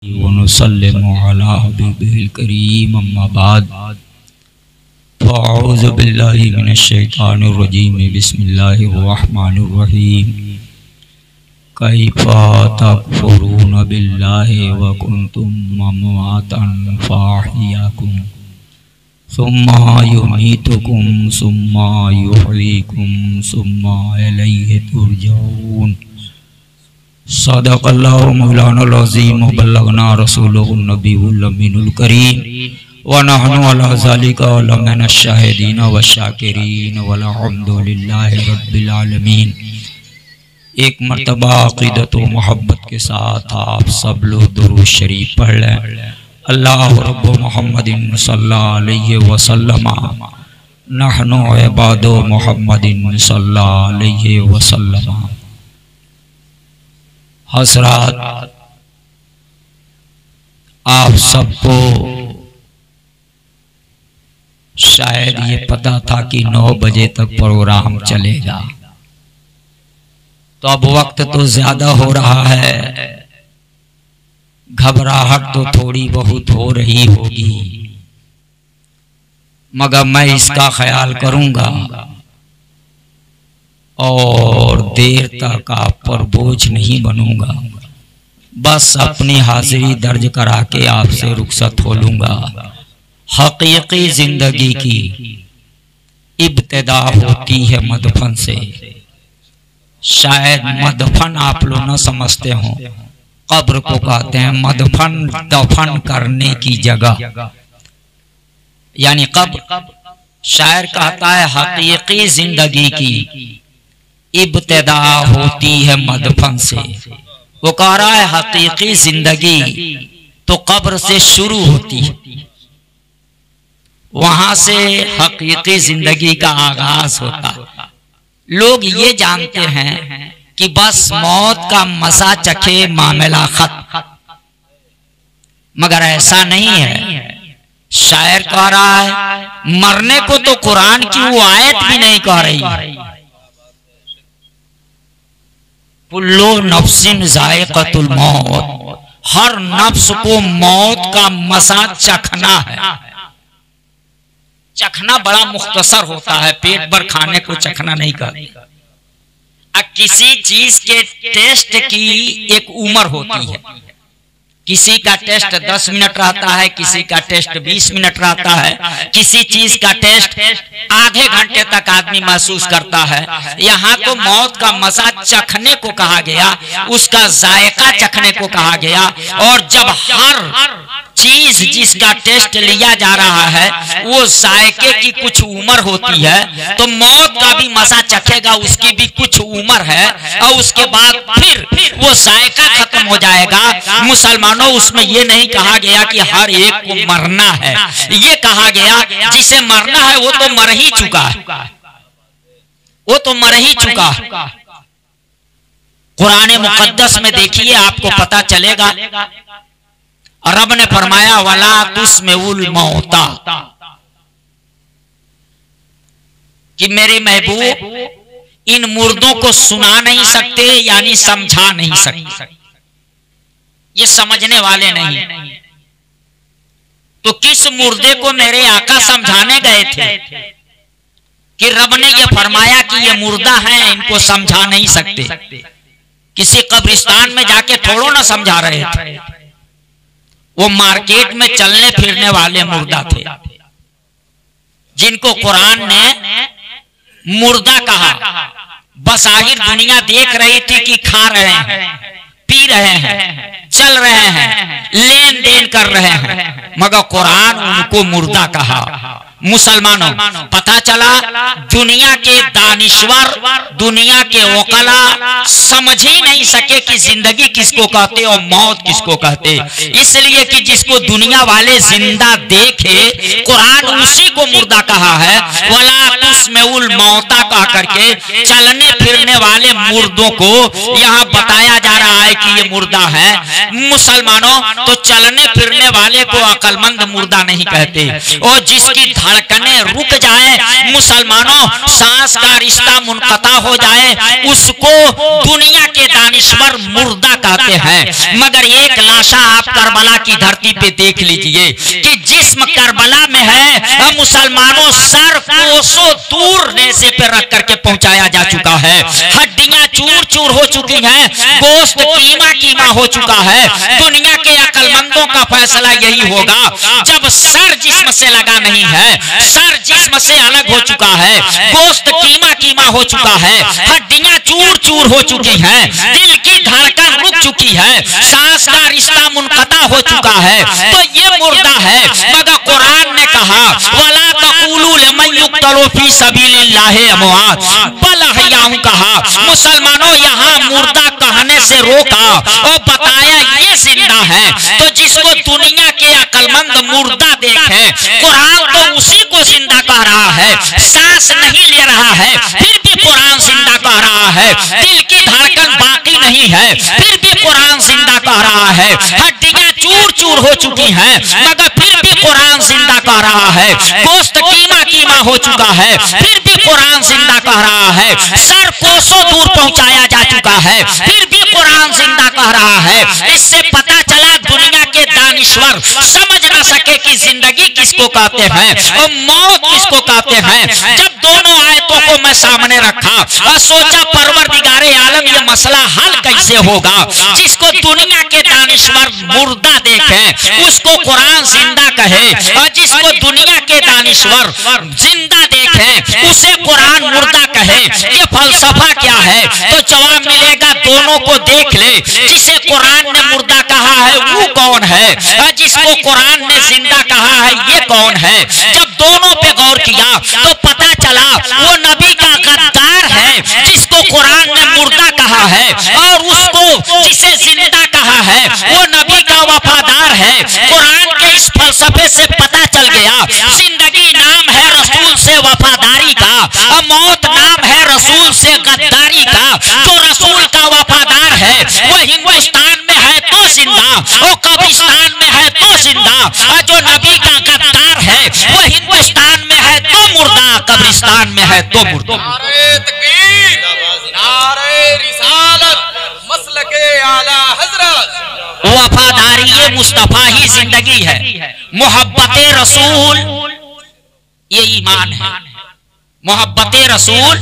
वनुसल्लिमु अला हबीबिल करीम अम्मा बाद फ़अऊज़ु बिल्लाहि मिनश शैतानिर रजीम बिस्मिल्लाहिर रहमानिर रहीम कैफ़ा तकफ़ुरून बिल्लाहि व कुन्तुम अमवातन फ़अहयाकुम सुम्मा युमीतुकुम सुम्मा युहयीकुम सुम्मा इलैहि तुरजऊन। सदक़ल्लाहु मौलानाल अज़ीम व बल्लगना रसूलुहुन नबियुल अमीनुल करीम व नहनु अला ज़ालिका लमिनश शाहिदीन व शाकिरीन वल हम्दुलिल्लाहि रब्बिल आलमीन। एक मर्तबा अक़ीदत व मोहब्बत के साथ आप सब लोग दुरूद शरीफ पढ़ लें। अल्लाह रब्बु मुहम्मदिन सल्लल्लाहु अलैहि वसल्लम नहनु इबादु मुहम्मदिन सल्लल्लाहु अलैहि वसल्लम। हज़रात, आप सबको शायद ये पता था कि 9 बजे तक प्रोग्राम चलेगा, तो अब वक्त तो ज्यादा हो रहा है, घबराहट तो थोड़ी बहुत हो रही होगी, मगर मैं इसका ख्याल करूंगा और देर तक आप पर बोझ नहीं बनूंगा। बस अपनी हाजिरी दर्ज करा के आपसे रुखसत हो लूंगा। हकीकी जिंदगी की इब्तिदा होती है मदफन से। शायद मदफन आप लोग न समझते हो, कब्र को कहते हैं मदफन, दफन करने की जगह, यानी कब्र। शायर कहता है हकीकी जिंदगी की इब्तिदा होती है मदफन से। वो कह रहा है हकीकी जिंदगी तो कब्र से शुरू होती है, वहां से हकीकी जिंदगी का आगाज होता है। लोग ये जानते हैं कि बस मौत का मजा चखे मामला खत्म, मगर ऐसा नहीं है। शायर कह रहा है मरने को तो कुरान की वो आयत भी नहीं कह रही। कुल्लु नफ्सिन ज़ाइक़तुल मौत, हर नफ्स को मौत का मज़ा चखना है। चखना बड़ा मुख्तसर होता है, पेट भर खाने को चखना नहीं कहते। किसी चीज के टेस्ट की एक उम्र होती है। किसी का टेस्ट 10 मिनट रहता है, किसी का टेस्ट 20 मिनट रहता है, किसी चीज का टेस्ट आधे घंटे तक आदमी महसूस करता है। यहाँ तो मौत का मजा चखने को कहा गया, उसका जायका चखने को कहा गया। और जब हर चीज जिसका टेस्ट लिया जा रहा है वो जायके की कुछ उम्र होती है, तो मौत का भी मजा चखेगा, उसकी भी कुछ उम्र है, और उसके बाद फिर वो जायका खत्म हो जाएगा। मुसलमानों, उसमें ये नहीं कहा गया कि हर एक को मरना है, ये कहा गया जिसे मरना है वो तो मर ही चुका है, वो तो मर ही चुका। कुरान मुकद्दस में देखिए, आपको पता चलेगा। रब ने फरमाया वला तुस्मिउल मौता, कि मेरे महबूब इन मुर्दों को सुना नहीं सकते, यानी समझा नहीं सकते, ये समझने वाले नहीं। तो किस मुर्दे को मेरे आका समझाने गए थे कि रब ने ये फरमाया कि ये मुर्दा है, इनको समझा नहीं सकते। किसी कब्रिस्तान में जाके थोड़ो ना समझा रहे थे, वो मार्केट में चलने फिरने वाले मुर्दा थे, जिनको कुरान ने मुर्दा कहा। बसाहिर दुनिया देख रही थी कि खा रहे हैं, पी रहे हैं, चल रहे हैं, लेन देन कर रहे हैं, मगर कुरान उनको मुर्दा कहा। मुसलमानों, पता चला दुनिया के दानिश्वर, दुनिया के वकला समझ ही नहीं सके कि जिंदगी किसको कहते और मौत किसको कहते। इसलिए कि जिसको दुनिया वाले जिंदा देखे, कुरान उसी को मुर्दा कहा है। वला तुस्मिउल मौता कह करके चलने फिरने वाले मुर्दों को यहाँ बताया जा रहा है कि ये मुर्दा है। मुसलमानों, तो चलने फिरने वाले को अक्लमंद मुर्दा नहीं कहते, और जिसकी धड़कने रुक जाए, मुसलमानों सांस का रिश्ता मुनक़ता हो जाए, उसको दुनिया के दानिश्वर मुर्दा कहते हैं। मगर एक लाशा आप करबला की धरती पे देख लीजिए कि जिस्म करबला में है, मुसलमानों सर कोसों दूर नेज़े पे रख करके पहुंचाया जा चुका है, हड्डियां चूर चूर हो चुकी हैं, गोश्त कीमा कीमा हो चुका है। दुनिया के अक्लमंदों का फैसला यही होगा, जब सर जिस्म से लगा नहीं है, सर जिस्म से अलग हो चुका है, गोश्त कीमा कीमा हो चुका है, हड्डियां चूर चूर हो चुकी हैं, दिल की धड़कन रुक चुकी है, सांस का रिश्ता मुनक़ता हो चुका है, तो ये मुर्दा है। मगर कुरान ने कहा वला तक़ूलू लिमन युक़्तलू फी सबीलिल्लाहि अमवात बल अहयाउ कहा। मुसलमानों यहाँ मुर्दा कहने से रोका और बताया ये जिंदा है। तो जिसको दुनिया के अक्लमंद मुर्दा देखे, कुरान तो उसी को जिंदा कह रहा है, सांस नहीं ले रहा है फिर भी कुरान जिंदा कह रहा है, दिल की धड़कन बाकी नहीं है फिर भी कुरान जिंदा कह रहा है, हड्डियां चूर चूर हो चुकी हैं मगर फिर भी कुरान जिंदा कह रहा है, गोश्त कीमा कीमा हो चुका है फिर भी कुरान जिंदा कह रहा है, सर कोसों दूर पहुंचाया जा चुका है फिर भी कुरान जिंदा कह रहा है। इससे पता चला दुनिया के दानिश्वर समझ न सके कि जिंदगी किसको कहते हैं और मौत किसको कहते हैं। जब दोनों आयतों को मैं सामने रखा और सोचा परवरदिगारे आलम ये मसला हल कैसे होगा। जिसको दुनिया के दानिश्वर मुर्दा देखे उसको कुरान जिंदा कहे, और जिसको दुनिया के दानिश्वर जिंदा देखे उसे कुरान मुर्दा कहे, ये फलसफा क्या है? तो जवाब मिलेगा दोनों को देख ले, जिसे कुरान ने मुर्दा कहा है वो कौन है और जिसको कुरान ने जिंदा कहा है ये कौन है। जब दोनों पे गौर किया तो पता चला वो नबी का गद्दार है जिसको कुरान ने मुर्दा कहा है, और उसको जिसे जिंदा कहा है वो नबी का वफादार है। कुरान के इस फलसफे से पता चल गया जिंदगी नाम है रसूल से वफादारी का, और मौत नाम है रसूल से गद्दारी का। जो रसूल का वफादार है वो हिंदुस्तान में है तो जिंदा, और कब्रिस्तान में है तो जिंदा, और जो नबी का गद्दार है वो हिंदुस्तान में है तो मुर्दा, कब्रिस्तान में है तो मुर्दा। नारे तकबीर, नारे रिसालत, मसलके आला हजरत। वफादारी ये मुस्तफा ही जिंदगी है, मोहब्बत रसूल ये ईमान है, मोहब्बत रसूल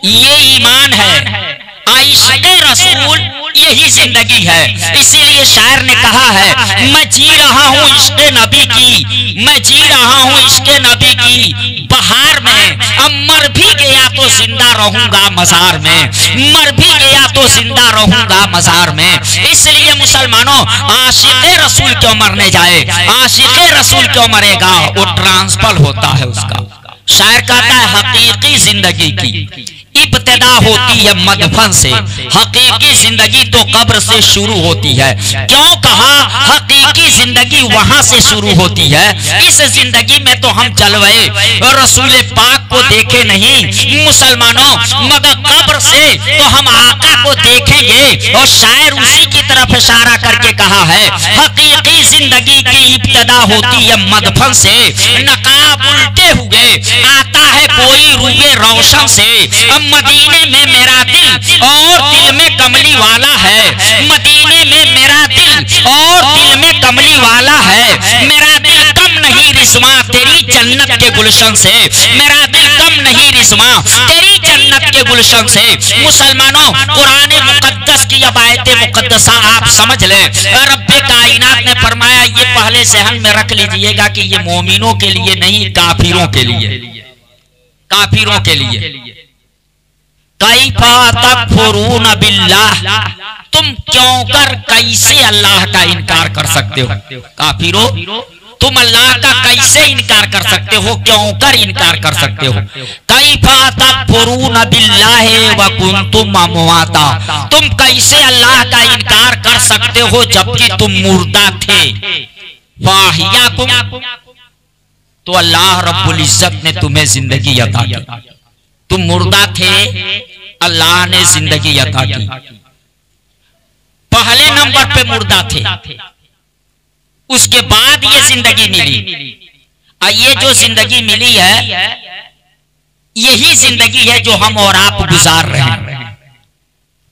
ये ईमान है, इश्क़ रसूल यही जिंदगी है। इसीलिए शायर ने कहा है मैं जी रहा हूँ इश्क़ नबी की, मैं जी रहा हूँ इश्क़ नबी की बहार में, अब मर भी गया तो जिंदा रहूंगा मजार में, मर भी गया तो जिंदा रहूंगा मजार में। इसलिए मुसलमानों आशिक़ रसूल क्यों मरने जाए, आशिक़ रसूल क्यों मरेगा, वो ट्रांसफर होता है उसका। शायर कहता है हकीकी जिंदगी की इब्तिदा होती है मदफन से, हकीकी जिंदगी तो कब्र से शुरू होती है। क्यों कहा हकीकी जिंदगी वहां से शुरू होती है? इस जिंदगी में तो हम जलवे रसूल पाक को देखे नहीं मुसलमानों, मगर कब्र से तो हम आका को देखेंगे। और शायर उसी की तरफ इशारा करके कहा है हकीकी जिंदगी की इब्तिदा होती है मदफन से, नकाब उल्टे हुए आता है कोई रूए रोशन से। मदीने में मेरा दिल और दिल में कमली वाला है, मदीने में मेरा दिल और दिल में कमली वाला है। मेरा दिल कम नहीं रिस्मा तेरी जन्नत के गुलशन से, मेरा दिल कम नहीं रिस्मा तेरी जन्नत के गुलशन से। मुसलमानों कुरान मुकद्दस की अब आयत मुकद्दसा आप समझ ले, रब्बे कायनात ने फरमाया ये पहले सहन में रख लीजिएगा कि ये मोमिनों के लिए नहीं काफिरों के लिए, काफिरों के लिए। कैफा तकफुरून बिल्लाह, तुम क्यों कर कैसे अल्लाह का इनकार कर सकते हो। काफिरों तुम अल्लाह का कैसे इनकार कर सकते हो, क्यों कर इनकार कर सकते हो। कैफा तकफुरून बिल्लाह व कुंतुम अमवाता, तुम कैसे अल्लाह का इनकार कर सकते हो जबकि तुम मुर्दा थे। फाहियाकुम, तो अल्लाह रब्बुल इज्जत ने तुम्हें जिंदगी अता की। तुम मुर्दा थे, अल्लाह ने जिंदगी अता की। पहले नंबर पे मुर्दा थे, उसके बाद ये जिंदगी मिली। ये जो जिंदगी मिली है यही जिंदगी है जो हम और आप गुजार रहे हैं।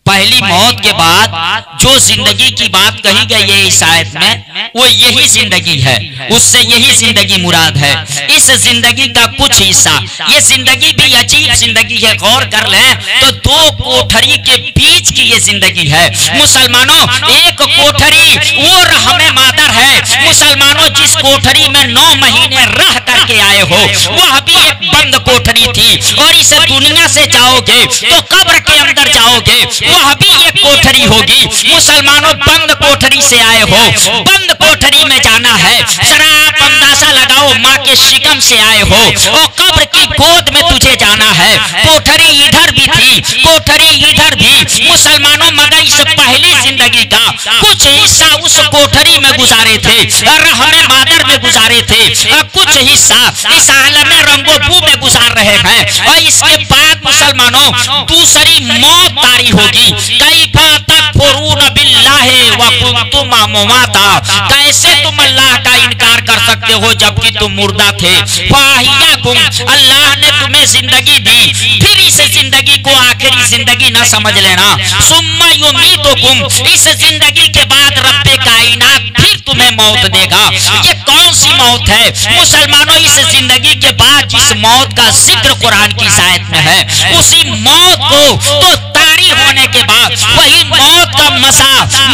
पहली मौत के बाद जो जिंदगी की बात कही गई है इस आयत में वो यही जिंदगी है, उससे यही जिंदगी मुराद है। इस जिंदगी का कुछ हिस्सा, ये जिंदगी भी अजीब जिंदगी है, गौर कर लें तो दो कोठरी के बीच की ये जिंदगी है। मुसलमानों, एक कोठरी वो रहमे मादर है। मुसलमानों, जिस कोठरी में 9 महीने रह करके आए हो वह भी एक बंद कोठरी थी, और इस दुनिया से जाओगे तो कब्र के अंदर जाओगे वह भी एक कोठरी होगी। मुसलमानों, बंद कोठरी से आए हो, बंद कोठरी में जाना है। जरा आप अंदाजा लगाओ, माँ के शिकम से आए हो और कब्र की गोद में तुझे जाना है। कोठरी इधर भी थी, कोठरी इधर भी। मुसलमानों, मगर इस पहली जिंदगी का कुछ हिस्सा उस कोठरी में गुजारे थे, रहमे मादर में गुजारे थे, कुछ हिस्सा इस आलम रंगोबू में गुजार रहे हैं। और इसके बाद मुसलमानों दूसरी मौत तारी होगी। कैफा तकफुरून बिल्लाहि व कुंतुम अमवाता, कैसे तुम अल्लाह का इनकार कर सकते हो जबकि तुम मुर्दा थे। फाहियाकुम, अल्लाह ने तुम्हें जिंदगी दी, फिर इस जिंदगी को आखिरी जिंदगी ना समझ लेना। सुम्मा युमीतुकुम, इस जिंदगी के बाद रब्बे कायनात फिर तुम्हें मौत देगा। ये कौन सी मौत है मुसलमानों? इस जिंदगी के बाद जिस मौत का जिक्र कुरान की आयत में है उसी मौत को तो तारी होने के बाद वही मौत का मसा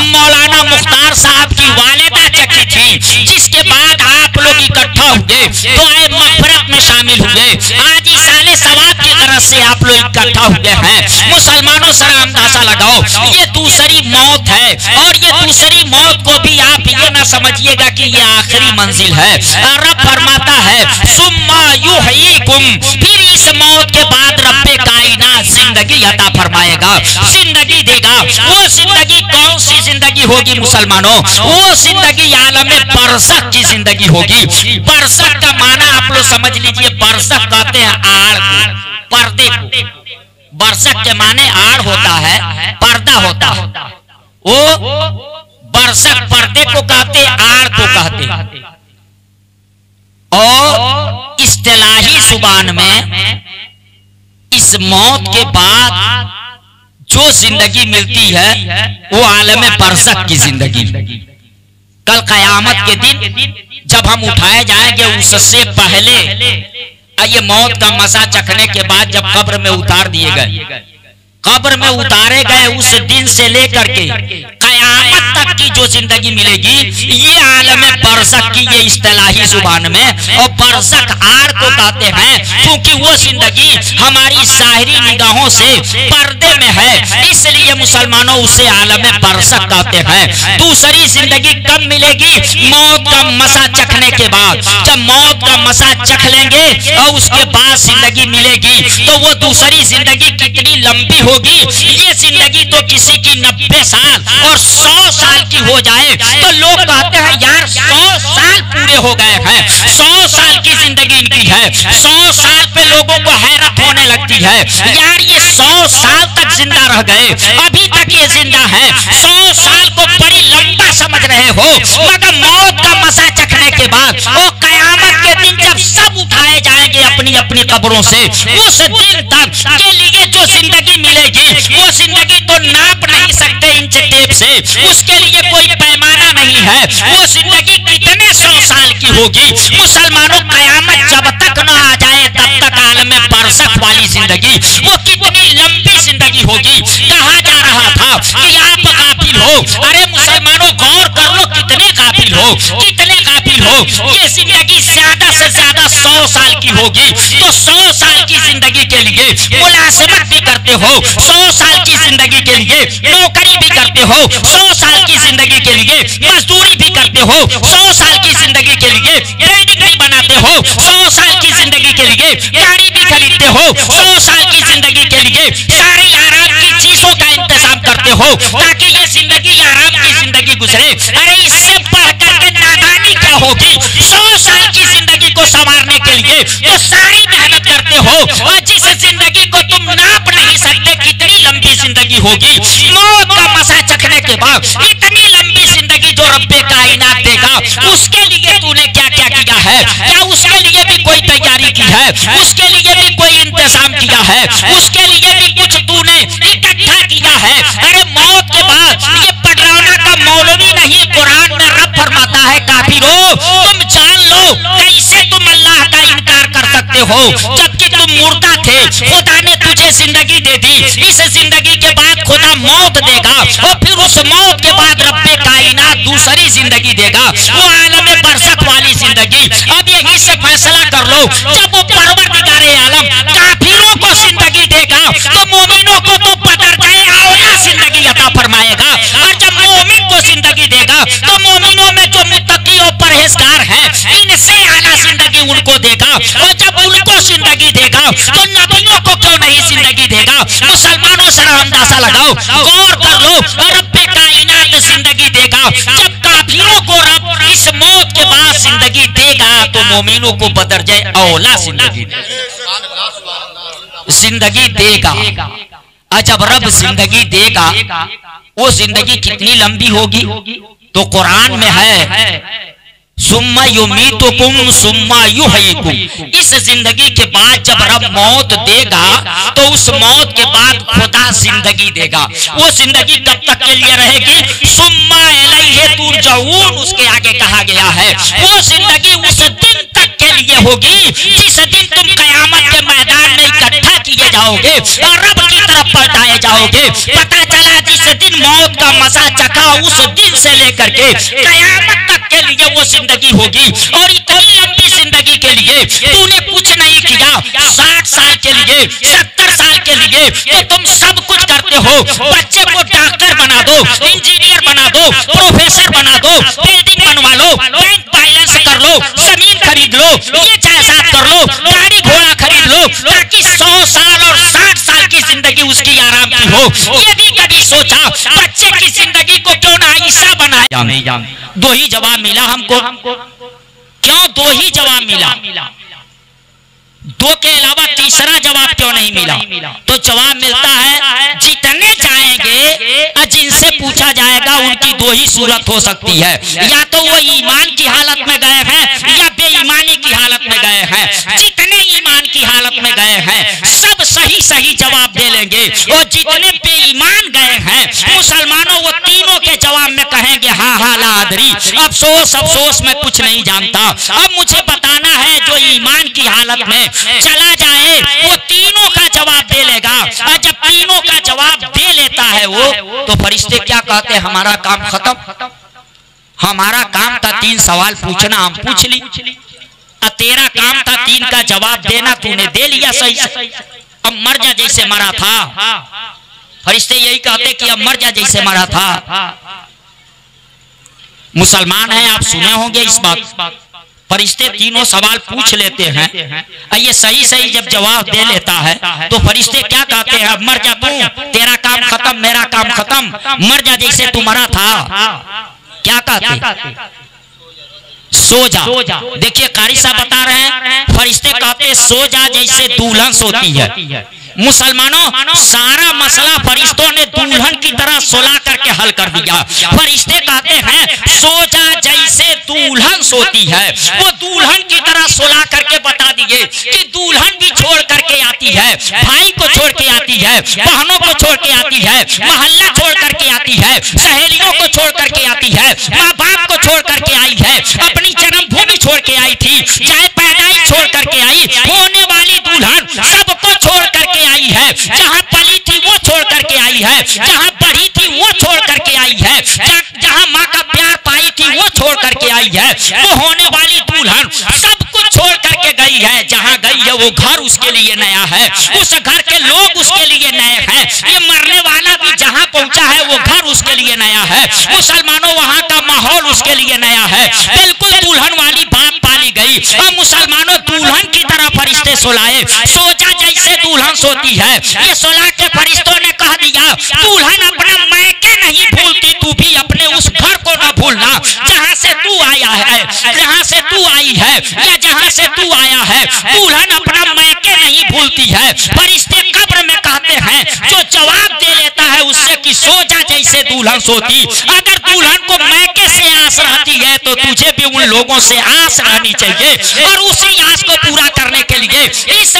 मौलाना मुख्तार साहब की वालिदा चखी थी, जिसके बाद आप लोग इकट्ठा हुए तो आए मग़फ़िरत में शामिल हुए। आज इस साले सवाब की तरफ से आप लोग इकट्ठा हुए हैं। मुसलमानों, सरा अंदाजा लगाओ, ये दूसरी मौत है, और ये दूसरी मौत को भी आप ये ना समझिएगा कि ये आखिरी मंजिल है। रब फरमाता है सुम्मा युहयीकुम, फिर इस मौत के बाद रब्बे कायनात जिंदगी अता फरमाएगा, जिंदगी देगा। वो जिंदगी कौन सी जिंदगी होगी मुसलमानों? वो जिंदगी आलम बरज़ख की जिंदगी होगी। बरज़ख का माना आप लोग समझ लीजिए, बरज़ख कहते हैं आड़ को, पर्दे को। बरज़ख के माने आड़ होता है, पर्दा होता है। वो बरज़ख पर्दे को कहते, आड़ को कहते। और इस्तिलाही जुबान में इस मौत के बाद जो जिंदगी मिलती है वो आलम बरज़ख की जिंदगी। कल क़यामत के दिन जब हम उठाए जाएंगे, उससे पहले ये मौत का मजा चखने के बाद जब कब्र में उतार दिए गए, कब्र में उतारे गए उस दिन से लेकर के क़यामत तक की जो जिंदगी मिलेगी, ये आलम बरज़ख की ये इस्तिलाही जुबान में। और बरज़ख आड़ को कहते हैं क्योंकि वो जिंदगी हमारी ज़ाहिरी निगाहों से पर्दे में है, इसलिए मुसलमानों उसे आलम बरज़ख कहते हैं। दूसरी जिंदगी कब मिलेगी? मौत का मसा चखने के बाद। जब मौत का मसा चख लेंगे और उसके बाद जिंदगी मिलेगी, तो वो दूसरी जिंदगी कितनी लंबी होगी? ये जिंदगी तो किसी की 90 साल और 100 साल की हो जाए तो लोग कहते हैं यार 100 साल पूरे हो गए हैं, 100 साल की जिंदगी इनकी है। 100 साल पे लोगों को हैरत होने लगती है, यार ये 100 साल तक जिंदा रह गए, अभी तक ये जिंदा है। 100 साल को बड़ी लंबा समझ रहे हो, मगर मौत का मसा चखने के बाद वो क़यामत के दिन जब सब उठाए जाएंगे अपनी अपनी कब्रों से, उस दिन तक के लिए जो जिंदगी मिलेगी वो जिंदगी तो नाप नहीं सकते इंच टेप से, उसके लिए कोई पैमाना नहीं है। वो जिंदगी कितने 100 साल की होगी मुसलमानों? क़यामत जब तक न आ जाए तब तक आलम बरज़ख वाली जिंदगी वो कितनी लंबी जिंदगी होगी। कहा जा रहा था कि आप गाफिल हो, अरे मुसलमानों गौर कर लो, कितने गाफिल हो, कितने गाफिल हो। ये जिंदगी ज्यादा से ज्यादा 100 साल की होगी, तो 100 साल की जिंदगी के लिए मुलाज़मत भी करते हो, 100 साल की जिंदगी के लिए नौकरी भी करते हो, 100 साल की जिंदगी के लिए मजदूरी भी करते हो, 100 साल की जिंदगी के लिए ट्रेनिंग भी बनाते हो, 100 साल की जिंदगी के लिए गाड़ी भी खरीदते हो, 100 साल की जिंदगी के लिए सारी आराम की चीजों का इंतजाम करते हो ताकि ये जिंदगी आराम की जिंदगी गुजरे। अरे इससे बढ़कर के नादानी क्या होगी? 100 साल की जिंदगी को संवारने के लिए तो सारी मेहनत करते हो, और जिस जिंदगी को तुम नाप नहीं सकते कितनी लंबी जिंदगी होगी। मौत का मसा चखने के बाद इतनी लंबी जिंदगी जो रब्बे कायनात देगा, उसके लिए तूने क्या क्या किया है? क्या उसके लिए उसके लिए भी कोई इंतजाम किया है, उसके लिए भी कुछ तूने इकट्ठा किया है। अरे मौत के बाद ये पडरौना का मौलवी नहीं, कुरान में रब फरमाता है काफिरों तुम जान लो कैसे तुम अल्लाह का इनकार कर सकते हो जबकि तुम मुर्दा थे। खुदा ने तुझे जिंदगी दे दी, इस जिंदगी के बाद खुदा मौत देगा और फिर उस मौत के बाद रब्बे कायनात दूसरी जिंदगी देगा, वो आलम बरज़ख वाली जिंदगी। अब यहीं से फैसला कर लो, जब वो परवरदिगारे आलम काफिरों को जिंदगी देगा तो मोमिनों को तो बदरजाए औला जिंदगी अता फरमाएगा, और जब मोमिन को जिंदगी देगा तो मोमिनों में जो मुत्तकी और परहेजगार हैं इनसे आला जिंदगी उनको देगा, और जब उनको जिंदगी देगा तो नबियों को क्यों नहीं जिंदगी देगा। मुसलमानों से अंदाजा लगाओ, गौर कर लो, रब्बे कायनात जिंदगी देगा। जब काफिरों को रब इस मौत के बाद जिंदगी देगा तो मोमिनों को बदरजाए औला जिंदगी देगा। और जब रब जिंदगी देगा वो जिंदगी कितनी लंबी होगी, तो कुरान में है सुम्मा युमीतुकुम सुम्मा युहयिकुम। इस जिंदगी के बाद जब रब मौत देगा तो उस मौत के बाद खुदा जिंदगी देगा। वो जिंदगी कब तक के लिए रहेगी, सुम्मा इलैहि तुरजऊन उसके आगे कहा गया है। वो जिंदगी उस दिन तक के लिए होगी जिस दिन तुम कयामत के मैदान में इकट्ठा किए जाओगे और रब की तरफ पलटाए जाओगे। पता चला जिस दिन मौत का मजा चखा उस दिन से लेकर के कयामत तक के लिए वो जिंदगी होगी। और इतनी लंबी जिंदगी के लिए तूने कुछ नहीं किया, 60 साल के लिए 70 साल के लिए तो तुम सब कुछ करते हो। बच्चे को डॉक्टर बना दो, इंजीनियर बना दो, प्रोफेसर बना दो, बिल्डिंग बनवा लो, बैंक बैलेंस कर लो, जमीन खरीद लो, ये जायदाद कर लो, गाड़ी घोड़ा खरीद लो, ताकि 100 साल और 60 साल की जिंदगी उसकी आराम की हो। ये भी कभी सोचा बच्चे की जिंदगी को क्यों ना ईसा बनाया? नहीं जान, दो ही जवाब मिला हमको। क्यों दो ही जवाब मिला? दो के अलावा तीसरा जवाब क्यों नहीं मिला? तो जवाब मिलता है जितने जाएंगे जिनसे पूछा जाएगा उनकी दो ही सूरत हो सकती है, या तो वो ईमान की हालत में गए हैं या बेईमानी की हालत में गए हैं। जितने ईमान की हालत में गए हैं सब सही सही जवाब दे लेंगे, और जितने बेईमान गए हैं मुसलमानों वो तीनों के जवाब में कहेंगे हाँ हाँ ला अदरी, अफसोस अफसोस मैं कुछ नहीं जानता। अब मुझे बताना है जो ईमान की हालत में चला जाए वो तीनों का जवाब दे लेगा। और जब तीनों का जवाब दे लेता है वो, तो फरिश्ते क्या कहते हैं, हमारा काम खत्म। हमारा काम था 3 सवाल पूछना, हम पूछ ली। तेरा काम था 3 का जवाब देना, तूने दे लिया सही से। अब मर जा जैसे मरा था। फरिश्ते यही कहते कि अब मर जा जैसे मरा था। मुसलमान हैं, आप सुने होंगे इस बात। फरिश्ते तीनों सवाल पूछ लेते हैं, ये सही सही जब जवाब दे लेता है तो फरिश्ते क्या कहते हैं, अब मर जा तू, तेरा काम खत्म, मेरा काम खत्म, मर जा जैसे तू मरा था। क्या कहते? सो जा। देखिए कारी साहब बता रहे हैं, फरिश्ते कहते सो जा जैसे दुल्हन सोती है। मुसलमानों सारा मसला फरिश्तों ने दुल्हन की तरह सुला करके हल कर दिया। फरिश्ते कहते हैं सो जा जैसे दुल्हन सोती है। वो दुल्हन की तरह सुला करके बता दिए कि दुल्हन भी छोड़ करके आती है, भाई को छोड़ के आती है, बहनों को छोड़ के आती है, मोहल्ला छोड़ करके आती है, सहेलियों को छोड़ करके आती है, माँ बाप को छोड़ करके आई है, अपनी जन्मभूमि छोड़ के आई थी, चाहे पैदाइश छोड़ करके आई, होने वाली दुल्हन सबको छोड़ करके आई है। जहाँ पली थी वो छोड़ करके आई है, जहाँ पढ़ी थी वो छोड़ करके आई है, जहाँ माँ का प्यार पाई थी वो छोड़ करके आई है। वो होने वाली दुल्हन सब कुछ छोड़ करके गई है। जहाँ गई है वो घर उसके लिए नया है, उस घर के लोग उसके लिए नए हैं। ये मरने वाला भी जहाँ पहुँचा है वो घर उसके लिए नया है। मुसलमानों वहाँ का माहौल उसके लिए नया है। बिल्कुल दुल्हन वाली बात पाली गई। और मुसलमानों दुल्हन की तरह फरिश्ते सुलाए, सो जा जैसे दुल्हन सोती है। ये सुला के फरिश्तों ने कह दिया दुल्हन अपना मायके नहीं भूलती, तू भी अपने उस घर को न भूलना जहाँ से तू आया है, जहाँ से तू आई है या जहाँ से तू आया है। दुल्हन अपना मायके नहीं भूलती है। फरिश्ते कब्र में कहते हैं जो जवाब दे लेता है उससे कि सो जा जैसे दुल्हन सोती। अगर दुल्हन को मायके से आस रहती है तो तुझे भी उन लोगों से आस रहनी चाहिए। और उसी आस को पूरा करने के लिए इस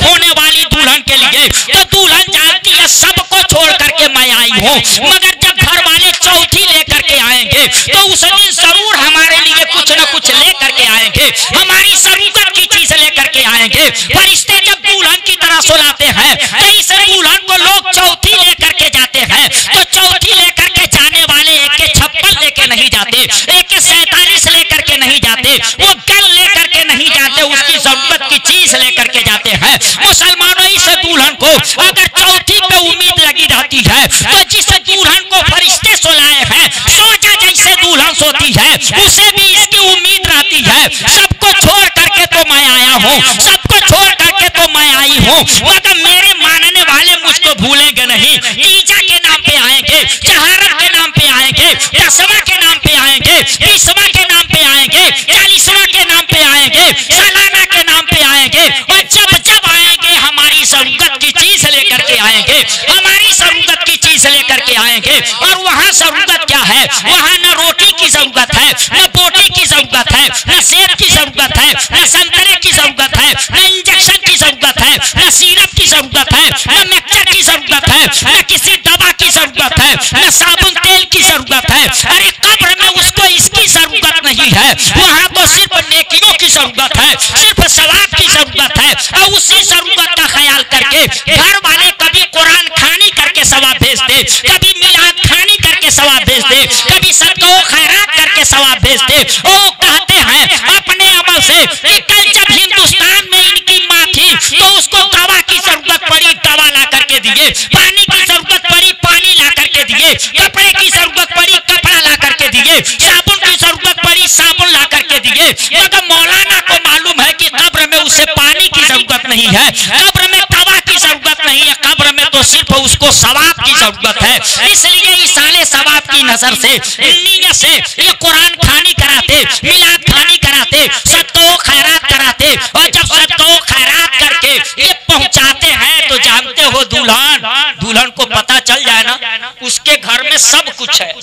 होने वाली दुल्हन के लिए तो दुल्हन जानती है सबको छोड़ करके मैं आई हूँ, मगर जब घर वाले चौथी लेकर के आएंगे तो उस दिन जरूर हमारे लिए कुछ न कुछ लेकर के आएंगे, हमारी जरूरत की चीज लेकर के आएंगे। फरिश्ते जब दुल्हन की तरह सुलाते हैं तो इस दुल्हन को लोग चौथी लेकर के जाते हैं, तो चौथी लेकर के जाने वाले एक के 56 लेके नहीं जाते, एक के 47 लेकर के नहीं जाते, वो गन लेकर के नहीं जाते, उसकी जरूरत की चीज लेकर के जाते हैं। मुसलमानों इस दुल्हन को अगर चौथी पे उम्मीद लगी रहती है तो जिस दुल्हन को फरिश्ते सुलाए हैं सोचा जैसे दुल्हन सोती है उसे भी इसकी उम्मीद रहती है, सबको छोड़ करके तो मैं आया हूँ, सबको छोड़ करके तो मैं आई हूँ, मगर मेरे मानने वाले मुझको भूलेंगे नहीं। तीजा के नाम पे आएंगे, चहारत के नाम पे आएंगे, 10वां के नाम पे आएंगे, 20वां के नाम पे आएंगे, 40वां के नाम पे आएंगे, सालाना के नाम पे आएंगे, और जब जब आएंगे हमारी जरूरत की चीज लेकर के आएंगे, हमारी जरूरत की चीज लेकर के आएंगे। और वहाँ जरूरत क्या है, वहाँ न रोटी की जरूरत है, न बोटी की जरूरत है, न सेब की जरूरत है, न संतरे की जरूरत है, न इंजेक्शन की जरूरत है, न सिरप की जरूरत है, न मिक्सचर की जरूरत है, न किसी दवा की जरूरत है, न साबुन तेल की जरूरत है। अरे कब्र में उसको इसकी जरूरत नहीं है, वहाँ तो सिर्फ नेकियों की जरूरत है, सिर्फ सवाब की जरूरत है। और उसी जरूरत का ख्याल करके घर वाले कभी कुरान खानी करके सवाब भेज दे, कभी मिलाद खानी करके सवाब भेज दे, कभी सदका खैरात करके सवाब भेज दे। वो कहते हैं अपने अमल से कि कल जब हिंदुस्तान में इनकी माँ थी तो उसको दवा की जरूरत पड़ी, दवा ला करके दिए, पानी की जरूरत पड़ी, पानी ला करके दिए, कपड़े की जरूरत पड़ी, कपड़ा ला करके दिए, साबुन की जरूरत पड़ी, साबुन ला करके दिए। मगर मौलाना को मालूम है कि कब्र में उसे पानी की जरूरत नहीं है, कब्र में दवा की जरूरत नहीं है, कब्र में तो सिर्फ उसको सवाब की जरूरत है। इसलिए इसाले सवाब की नजर से नीयत से ये कुरान खानी कराते, मिलाद खानी कराते, सदका खैरात कराते। और जब सदका खैरात करके ये पहुंचाते हैं तो जानते हो दुल्हन को पता चल जाए ना उसके घर में सब कुछ है,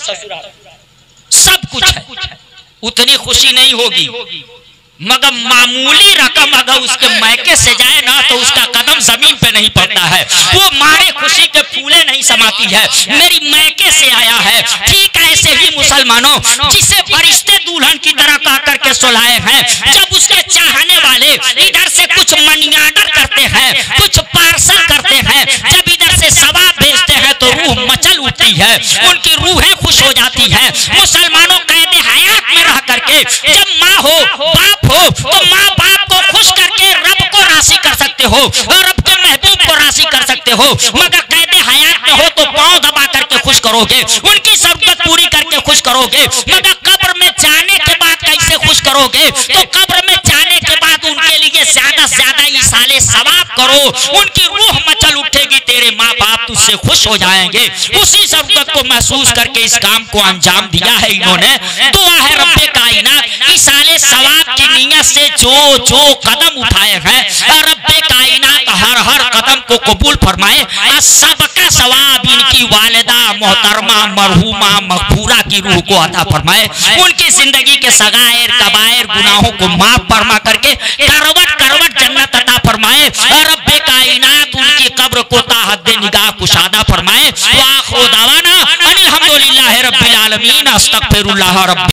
सब कुछ है, उतनी खुशी नहीं होगी, मगर मामूली रकम अगर उसके मैके से जाए ना तो उसका कदम जमीन पे नहीं पड़ता है, वो मारे खुशी के फूले नहीं समाती है, मेरी मैके से आया है। ठीक ऐसे ही मुसलमानों जिसे फरिश्ते दुल्हन की तरह कह करके सुलाए हैं, जब उसके चाहने वाले इधर से कुछ मनी ऑर्डर करते हैं, कुछ पार्सल करते हैं, जब इधर से सवाब भेजते हैं तो रूह मचल उठती है, उनकी रूहें खुश हो जाती है। मुसलमानों कैद हयात में रह करके जब माँ हो बाप हो तो माँ बाप को खुश करके रब को राशि कर सकते हो और रब के महबूब को राशि कर सकते हो, मगर कैद हयात में हो तो पांव दबा करके खुश करोगे, उनकी जरूरत पूरी करके खुश करोगे, मगर कब्र में जाने के बाद कैसे खुश करोगे? तो कब्र में जाने के बाद उनके लिए ज्यादा से ज्यादा इसाले सवाब करो, उनकी रूह मचल उठेगी, तेरे माँ बाप तुझसे खुश हो जाएंगे। उसी जरूरत को महसूस करके इस काम को अंजाम दिया है इन्होंने। दुआ है रब्बे कायनात इसाले सवाब की नीयत से जो जो कदम उठाए हैं रब्बे कायनात हर हर कदम को कबूल फरमाए, सबका सवाब इनकी वालिदा मोहतरमा मरहूमा मगफूरा की रूह को अता फरमाए, उनकी जिंदगी के सगायर कबायर गुनाहों को माफ फरमा करके करवट करवट जन्नत अता फरमाए। रब्बे कायनात उनकी कब्र को ताहद्दे निगाह कुशादा फरमाए। व आखिरु दावाना अनिल हम्दुलिल्लाहि रब्बिल आलमीन। अस्तगफिरुल्लाह रब्बी।